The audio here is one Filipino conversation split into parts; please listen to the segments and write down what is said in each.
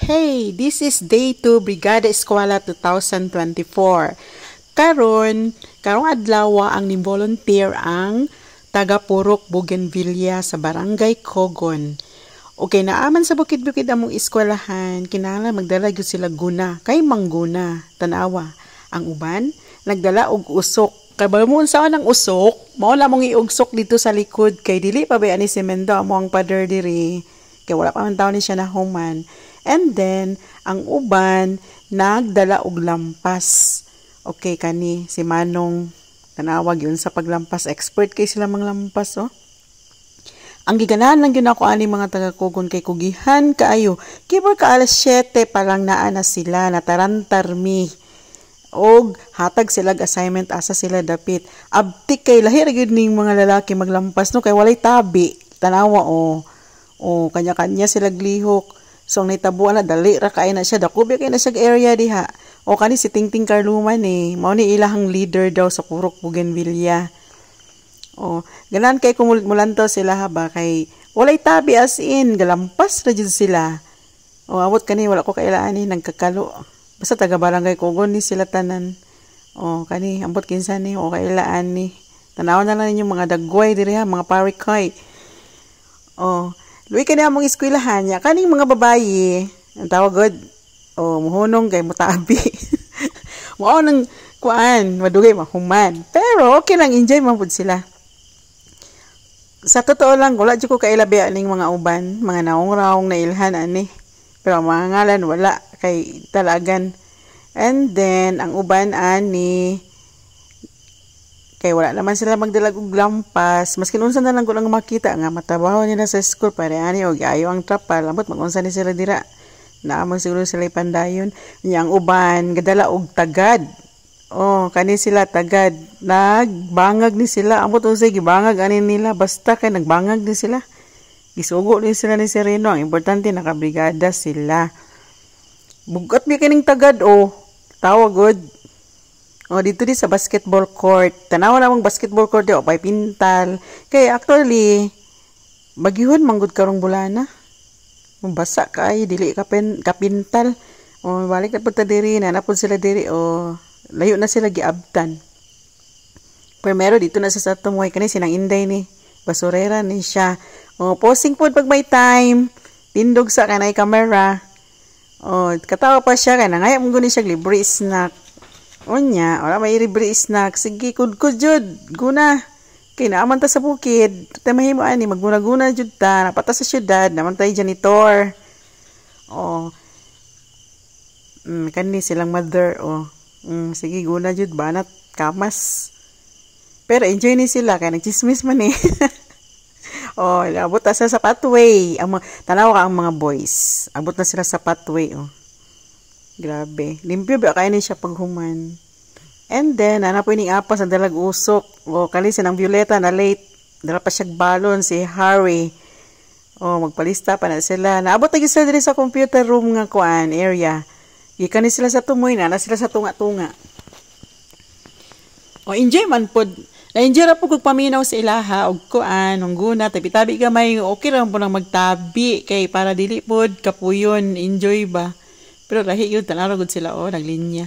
Hey, this is Day 2 Brigada Eskwela 2024. Karong adlaw ang ni-volunteer ang taga Purok Bougainvillea sa Barangay Cogon. Okay, naaman sa bukid-bukid among eskwelahan, kinahanglan magdala gyud sila guna, kay mangguna, tanawa. Ang uban nagdala og usok. Kay balmon sa ang usok, mao na mong iugsok dito sa likod kay dili pa ba ani semento amo ang pader diri. Kay wala pa man taon ni siya na human. And then, ang uban, nagdala og lampas. Okay, kani, si Manong, tanawag yun sa paglampas. Expert kay sila mga lampas, oh. Ang giganahan lang yun ako ani mga taga-Cogon kay kugihan kaayo. Kibor ka alas 7 pa lang naa na sila, natarantar mi. Og hatag sila assignment asa sila dapit. Abtik kay lahi ra gyud ning mga lalaki maglampas no kay walay tabi. Tanawa, oh. Oh, kanya-kanya sila glihok. So, naitabuan na, dali ra kay na siya. Dakubi kay na siya area diha. O, kani si Tingting Carluman eh. Mao ni ilahang leader daw sa Purok Bougainvillea. O, ganan kay kumulantaw sila ha ba? Kay, walay tabi as in. Galampas na dyan sila. O, awot kani, wala ko kailaan eh. Nagkakalo. Basta taga Barangay Cogon ni sila tanan. O, kani, ambot kinsan ni. O, kailaan ni. Tanawan na lang ninyo mga dagway diri ha. Mga parikoy. O, luwi ka na mong eskwelahan niya. Kaning mga babayi, ang tawag god, muhunong kay mutabi. Mao nang kuan, madugay mahuman. Pero okay lang, enjoy man pud sila. Sa totoo lang, wala jud ko kailabi aning mga uban, mga naong-raong na ilhan ani. Pero ang mga ngalan wala kay talagan. And then ang uban ani kay wala naman sila magdalag og lampas. Maski unsa na lang ko lang makita nga matabaho nila sa school pare ani og ayo ang trapal. Ambot magunsa ni sila dira. Naamang siguro sila ipandayon. Yang uban gadala og tagad. Oh, kani sila tagad. Nagbangag ni sila. Ambot unsay gibangag ani nila basta kay nagbangag ni sila. Gisugo ni sila ni Sereno. Ang importante nakabrigada sila. Bugat mi kining tagad Tawag god. Dito sa basketball court. Tanawa namang basketball court o pay pintal. Kaya actually, bagyuhon manggod karong bulana. Basa kay dili kapintal. Balik na punta diri, nanapod sila diri layo na sila giabtan. Primero dito na sa tumoy kani sinang Inday ni. Basurera ni siya. Posing pod pag may time. Tindog sa kanay camera. Katawa pa siya kay nangaya mong guni siya libre snack. Onya, wala may libre snack. Sige, kudkud jud. Guna. Kay naaman ta sa bukid. Tay mahimo ani magguna-guna jud ta. Napata sa syudad, naman tay janitor. Kani silang mother. Sige, guna jud banat kamas. Pero enjoy ni sila kay nagchismis man eh. Abot na sila sa pathway. Tanaw ka ang mga boys. Abot na sila sa pathway. Grabe. Limpyo ba kaya ni siya paghuman. And then, po ining apas na dalag usok. Kalisin ang Violeta na late. Dala pa siya balon si Harry. Magpalista pa na sila. Naabot na sila dito sa computer room nga kuan area. Gikan ni sila sa tumoy na sila sa tunga-tunga. Enjoy man pod. Na-enjoy ra po kung paminaw sa ilaha og kuan, ang guna, tabi-tabi gamay. Okay lang po nang magtabi. Kay para dili pod kapuyon. Enjoy ba? Pero lahi yun, tanaragod sila, naglinya.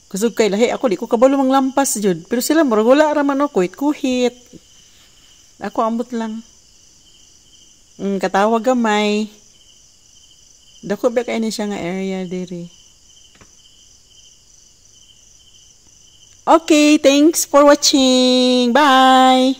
Kusog kay lahi, ako di ko kabalo mang lampas yun. Pero sila, maragula raman kuhit-kuhit. Ako ambot lang. Katawag gamay. Dako ba kayo siya nga area diri. Okay, thanks for watching. Bye!